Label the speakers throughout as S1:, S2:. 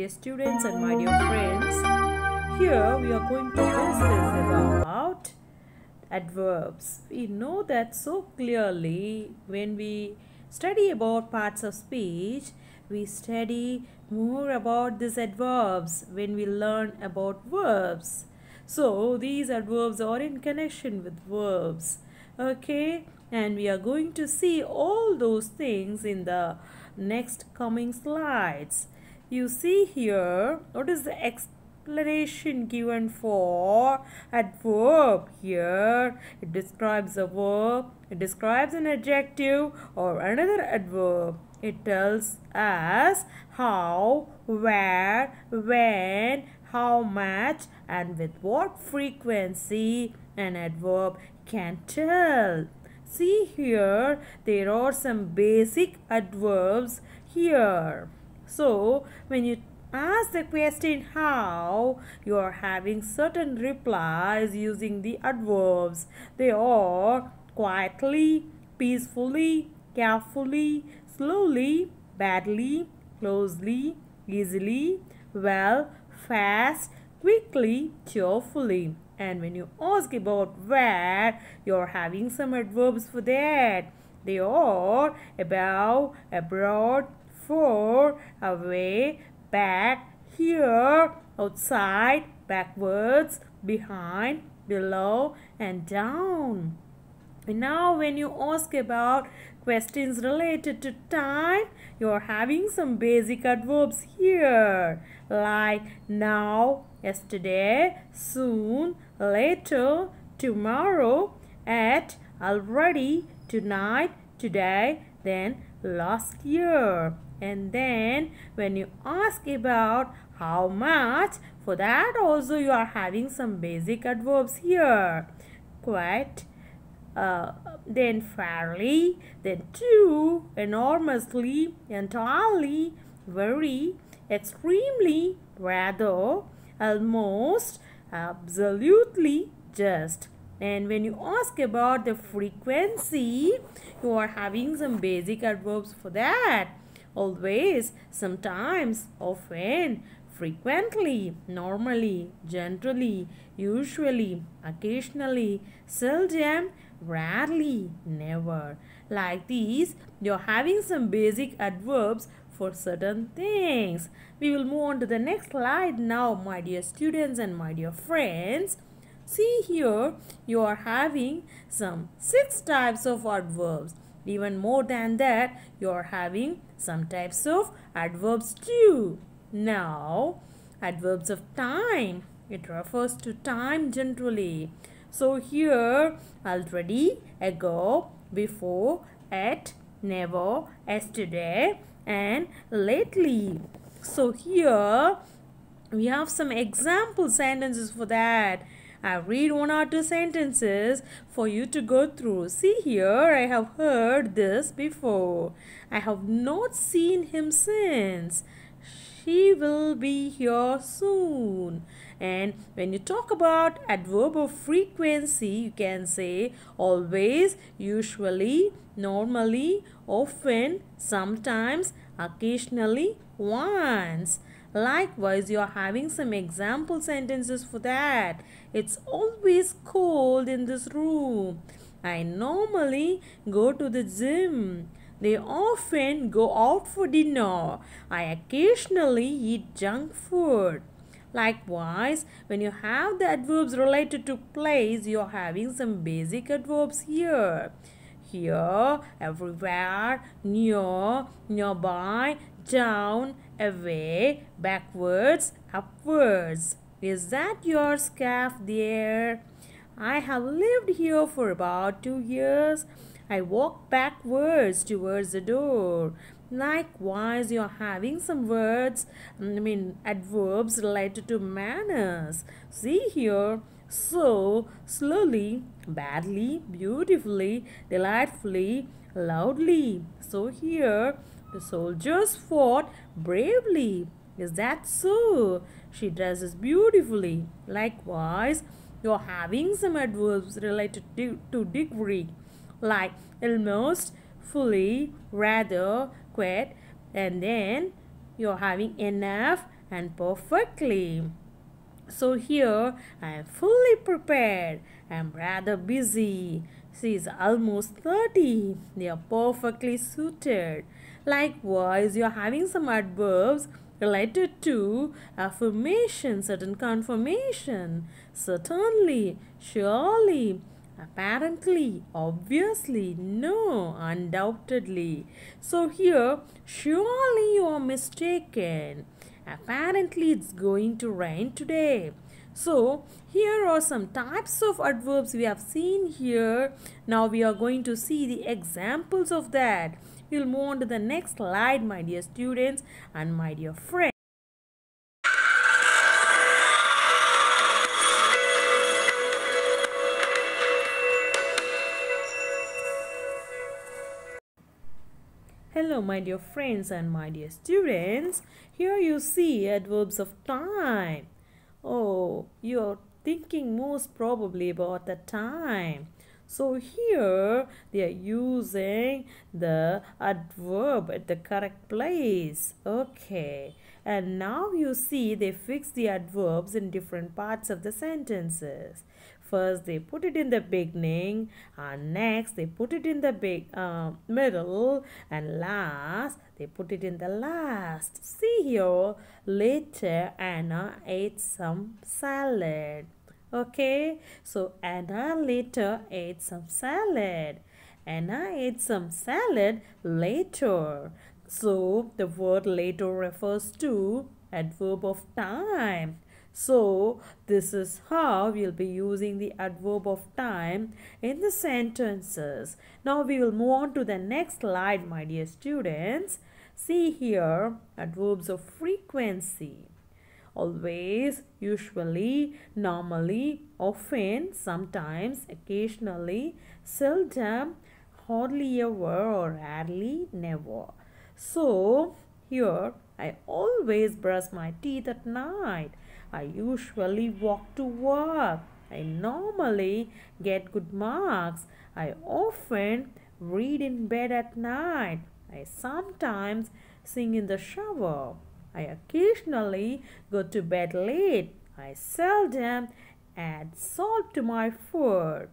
S1: dear students and my dear friends. Here we are going to discuss about adverbs. We know that so clearly when we study about parts of speech, we study more about these adverbs when we learn about verbs. So these adverbs are in connection with verbs. Okay, and we are going to see all those things in the next coming slides. You see here what is the explanation given for adverb. Here it describes a verb, it describes an adjective or another adverb. It tells us how, where, when, how much and with what frequency an adverb can tell. See here, there are some basic adverbs here. So, when you ask the question how, you are having certain replies using the adverbs. They are quietly, peacefully, carefully, slowly, badly, closely, easily, well, fast, quickly, cheerfully. And when you ask about where, you're having some adverbs for that. They are above, abroad, for, away, back, here, outside, backwards, behind, below, and down. Now when you ask about questions related to time, you are having some basic adverbs here like now, yesterday, soon, later, tomorrow, at, already, tonight, today, then last year. And then when you ask about how much, for that also you are having some basic adverbs here. Quite, then fairly, then too, enormously, entirely, very, extremely, rather, almost, absolutely, just. And when you ask about the frequency, you are having some basic adverbs for that. Always, sometimes, often, frequently, normally, generally, usually, occasionally, seldom, rarely, never. Like these, you're having some basic adverbs for certain things. We will move on to the next slide now, my dear students and my dear friends. See here, you are having some 6 types of adverbs. Even more than that, you are having some types of adverbs too. Now, adverbs of time. It refers to time generally. So here, already, ago, before, at, never, yesterday, and lately. So here, we have some example sentences for that. I read 1 or 2 sentences for you to go through. See here, I have heard this before. I have not seen him since. She will be here soon. And when you talk about adverb of frequency, you can say always, usually, normally, often, sometimes, occasionally, once. Likewise, you are having some example sentences for that. It's always cold in this room. I normally go to the gym. They often go out for dinner. I occasionally eat junk food. Likewise, when you have the adverbs related to place, you are having some basic adverbs here. Here, everywhere, near, nearby, down, away, backwards, upwards. Is that your scarf there? I have lived here for about 2 years. I walk backwards towards the door. Likewise, you are having some adverbs related to manners. See here, so, slowly, badly, beautifully, delightfully, loudly. So here, the soldiers fought bravely. Is that so? She dresses beautifully. Likewise, you're having some adverbs related to degree, like almost, fully, rather, quite, and then you're having enough, and perfectly. So here I am fully prepared. I am rather busy. She is almost 30. They are perfectly suited. Likewise, you are having some adverbs related to affirmation, certain confirmation. Certainly, surely, apparently, obviously, no, undoubtedly. So here, surely you are mistaken. Apparently, it's going to rain today. So, here are some types of adverbs we have seen here. Now, we are going to see the examples of that. We'll move on to the next slide, my dear students and my dear friends. Hello, my dear friends and my dear students. Here you see adverbs of time. Oh, you're thinking most probably about the time. So here they are using the adverb at the correct place. Okay. And now you see they fix the adverbs in different parts of the sentences. First they put it in the beginning, and next they put it in the middle, and last they put it in the last. See here, later Anna ate some salad. Okay, so Anna later ate some salad. Anna ate some salad later. So the word later refers to adverb of time. So this is how we'll be using the adverb of time in the sentences. Now we will move on to the next slide, my dear students. See here, adverbs of frequency. Always, usually, normally, often, sometimes, occasionally, seldom, hardly ever, or rarely, never. So, here, I always brush my teeth at night. I usually walk to work. I normally get good marks. I often read in bed at night. I sometimes sing in the shower. I occasionally go to bed late. I seldom add salt to my food.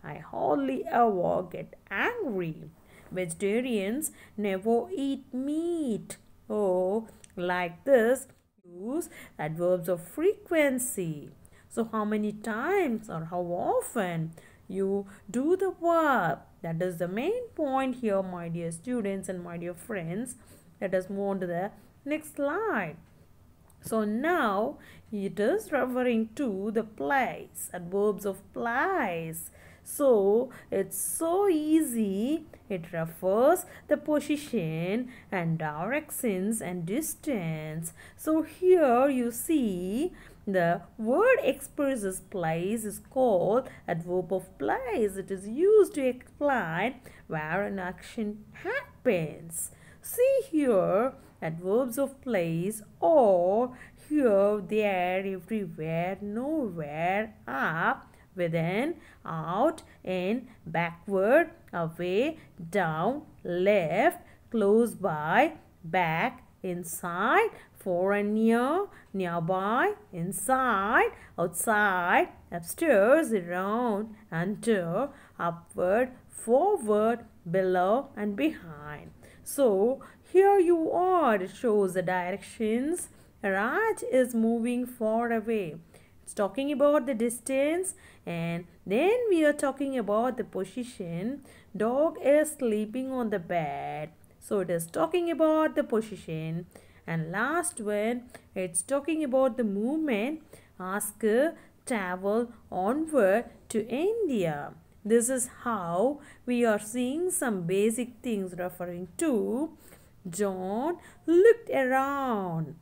S1: I hardly ever get angry. Vegetarians never eat meat. Oh, like this, use adverbs of frequency. So, how many times or how often you do the verb? That is the main point here, my dear students and my dear friends. Let us move on to the next slide. So now it is referring to the place, adverbs of place. So it's so easy. It refers the position and directions and distance. So here you see the word expresses place is called adverb of place. It is used to explain where an action happens. See here, adverbs of place are here, there, everywhere, nowhere, up, within, out, in, backward, away, down, left, close by, back, inside, far and near, nearby, inside, outside, upstairs, around, under, upward, forward, below, and behind. So here you are, it shows the directions. Raj is moving far away. It's talking about the distance, and then we are talking about the position. Dog is sleeping on the bed. So it is talking about the position. And last one, it's talking about the movement. Ask travel onward to India. This is how we are seeing some basic things referring to John looked around.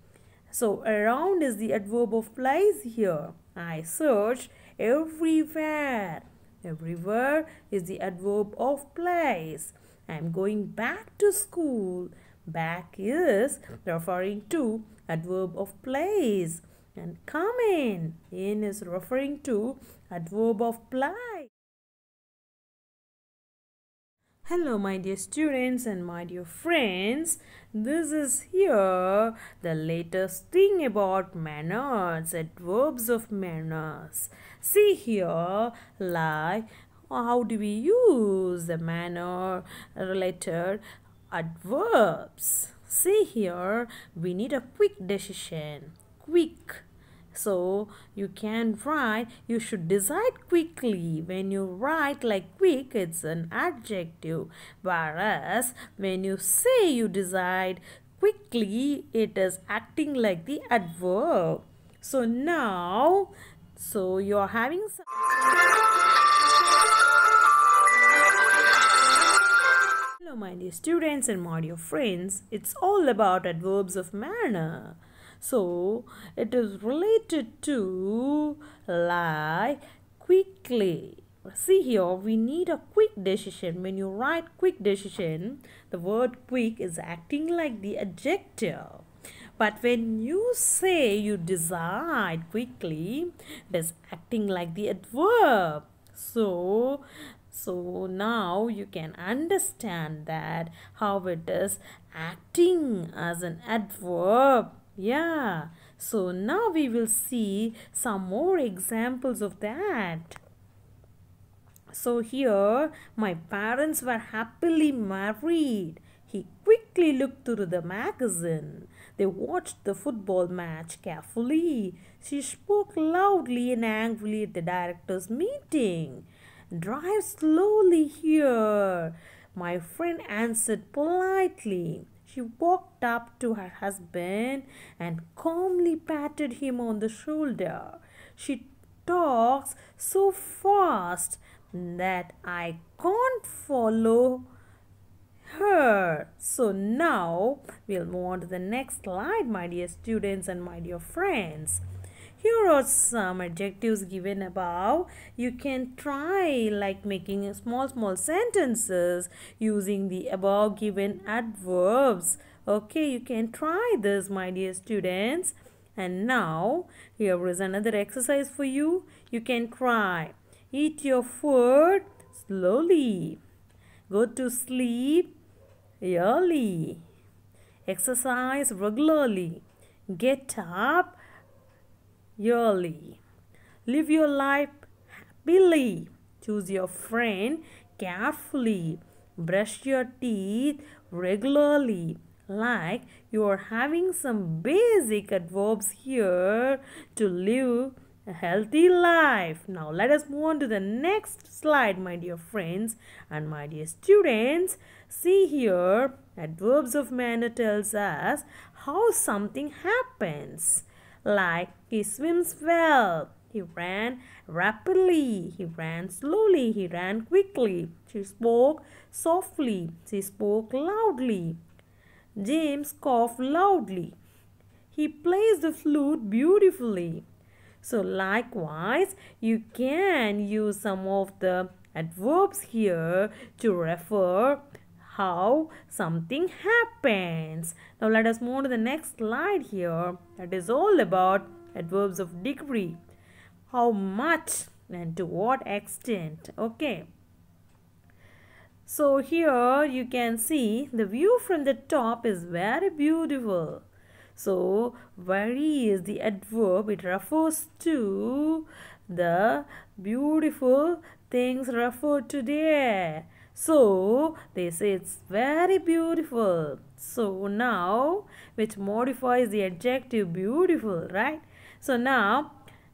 S1: So around is the adverb of place here. I searched everywhere. Everywhere is the adverb of place. I am going back to school. Back is referring to adverb of place. And come in. In is referring to adverb of place. Hello, my dear students and my dear friends. This is here the latest thing about manners, adverbs of manners. See here, like how do we use the manner related adverbs? See here, we need a quick decision. Quick. So you can write, you should decide quickly. When you write like quick, it's an adjective. Whereas when you say you decide quickly, it is acting like the adverb. So now, so you're having some. Hello, my dear students and my dear friends. It's all about adverbs of manner. So it is related to like quickly. See here, we need a quick decision. When you write quick decision, the word quick is acting like the adjective. But when you say you decide quickly, it is acting like the adverb. So now you can understand that how it is acting as an adverb. Yeah. So now we will see some more examples of that. So here my parents were happily married. He quickly looked through the magazine. They watched the football match carefully. She spoke loudly and angrily at the director's meeting. Drive slowly here. My friend answered politely. She walked up to her husband and calmly patted him on the shoulder. She talks so fast that I can't follow her. So now we'll move on to the next slide, my dear students and my dear friends. Here are some adjectives given above. You can try like making small sentences using the above given adverbs. Okay, you can try this, my dear students. And now here is another exercise for you. You can try. Eat your food slowly. Go to sleep early. Exercise regularly. Get up early. Live your life happily. Choose your friend carefully. Brush your teeth regularly. Like you are having some basic adverbs here to live a healthy life. Now let us move on to the next slide, my dear friends and my dear students. See here, adverbs of manner tells us how something happens. Like he swims well, he ran rapidly, he ran slowly, he ran quickly. She spoke softly, she spoke loudly. James coughed loudly. He plays the flute beautifully. So likewise, you can use some of the adverbs here to refer how something happens. Now let us move to the next slide here. That is all about adverbs of degree. How much and to what extent. Okay. So here you can see the view from the top is very beautiful. So very is the adverb. It refers to the beautiful things referred to there. So they say it's very beautiful. So now which modifies the adjective beautiful, right? So now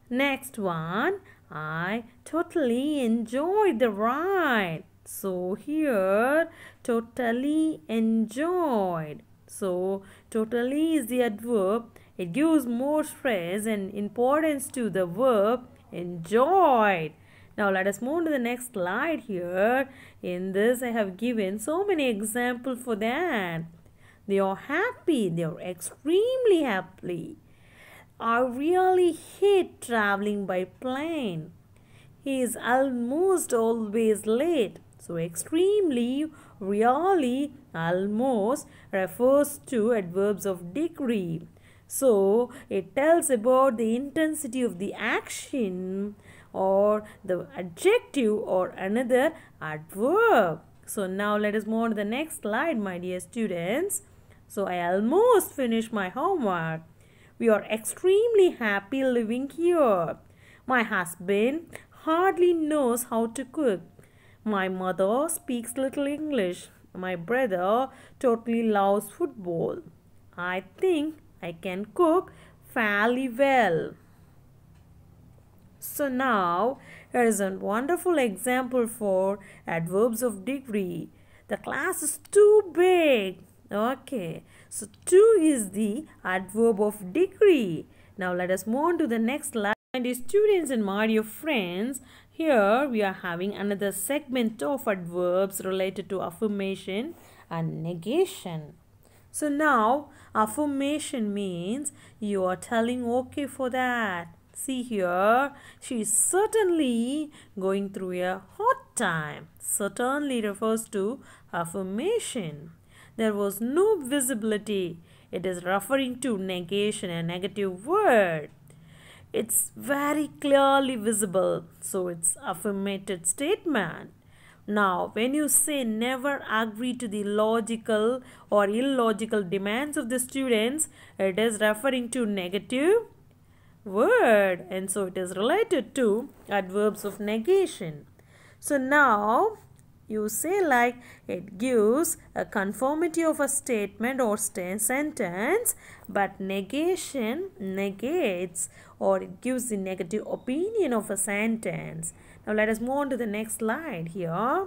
S1: next one, I totally enjoyed the ride. So here totally enjoyed. So totally is the adverb. It gives more stress and importance to the verb enjoyed. Now let us move to the next slide here. In this I have given so many examples for that. They are happy. They are extremely happy. I really hate traveling by plane. He is almost always late. So extremely, really, almost refers to adverbs of degree. So it tells about the intensity of the action or the adjective or another adverb. So now let us move on to the next slide, my dear students. So I almost finished my homework. We are extremely happy living here. My husband hardly knows how to cook. My mother speaks little English. My brother totally loves football. I think I can cook fairly well. So now here is a wonderful example for adverbs of degree. The class is too big. Okay, so too is the adverb of degree. Now let us move on to the next slide. And dear students and my dear friends, here we are having another segment of adverbs related to affirmation and negation. So now affirmation means you are telling okay for that. See here, she is certainly going through a hard time. Certainly refers to affirmation. There was no visibility. It is referring to negation, a negative word. It's very clearly visible, so it's affirmative statement. Now, when you say never agree to the logical or illogical demands of the students, it is referring to negative word, and so it is related to adverbs of negation. So now you say like it gives a conformity of a statement or sentence, but negation negates or it gives the negative opinion of a sentence. Now let us move on to the next slide here.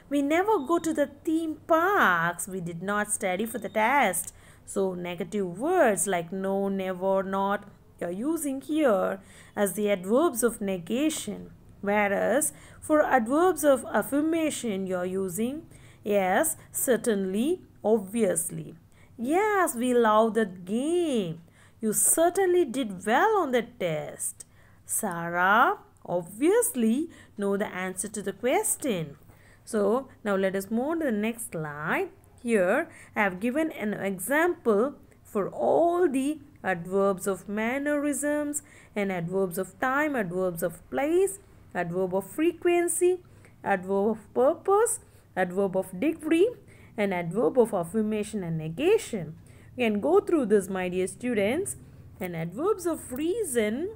S1: We never go to the theme parks. We did not study for the test. So negative words like no, never, not are using here as the adverbs of negation. Whereas for adverbs of affirmation you are using yes, certainly, obviously. Yes, we love that game. You certainly did well on the test. Sarah obviously know the answer to the question. So now let us move on to the next slide. Here I have given an example for all the adverbs of mannerisms and adverbs of time, adverbs of place, adverb of frequency, adverb of purpose, adverb of degree, and adverb of affirmation and negation. We can go through this, my dear students. And adverbs of reason,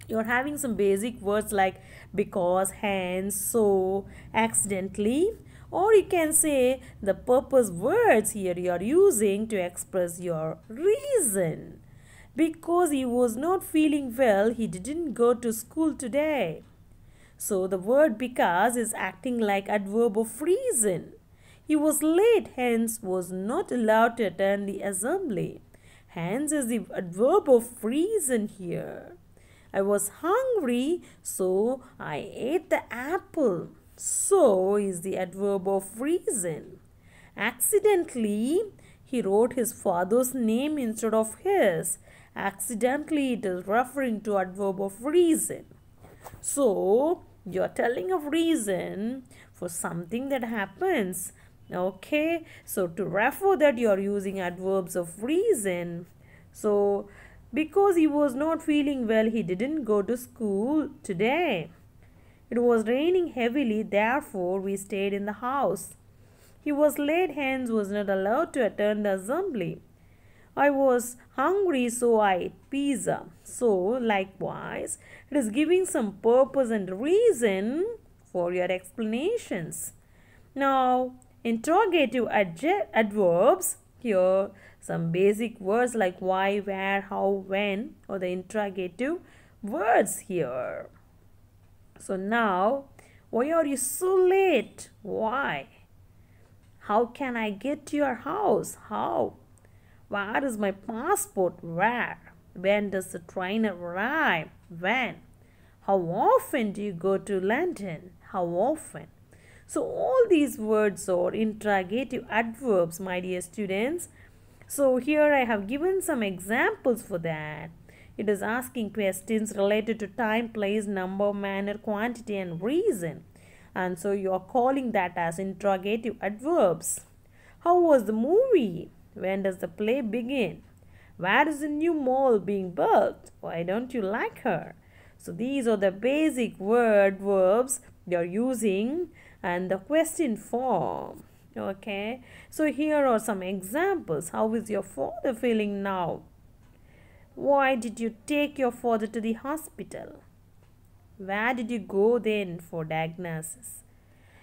S1: you're having some basic words like because, hence, so, accidentally, or you can say the purpose words here you are using to express your reason. Because he was not feeling well, he didn't go to school today. So the word because is acting like adverb of reason. He was late, hence was not allowed to attend the assembly. Hence is the adverb of reason here. I was hungry, so I ate the apple. So is the adverb of reason. Accidentally, he wrote his father's name instead of his. Accidentally, it is referring to adverb of reason. So, you are telling a reason for something that happens. Okay, so to refer that you are using adverbs of reason. So, because he was not feeling well, he didn't go to school today. It was raining heavily, therefore we stayed in the house. He was late, hence was not allowed to attend the assembly. I was hungry, so I ate pizza. So, likewise, it is giving some purpose and reason for your explanations. Now, interrogative adverbs, here some basic words like why, where, how, when, or the interrogative words here. So now, why are you so late? Why? How can I get to your house? How? Where is my passport? Where? When does the train arrive? When? How often do you go to London? How often? So all these words are interrogative adverbs, my dear students. So here I have given some examples for that. It is asking questions related to time, place, number, manner, quantity, and reason. And so you are calling that as interrogative adverbs. How was the movie? When does the play begin? Where is the new mall being built? Why don't you like her? So these are the basic word verbs you are using and the question form. Okay, so here are some examples. How is your father feeling now? Why did you take your father to the hospital? Where did you go then for diagnosis?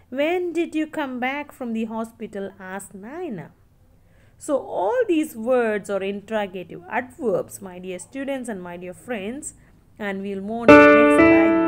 S1: When did you come back from the hospital? Asked Naina. So all these words are interrogative adverbs, my dear students and my dear friends, and we'll move on to the next slide.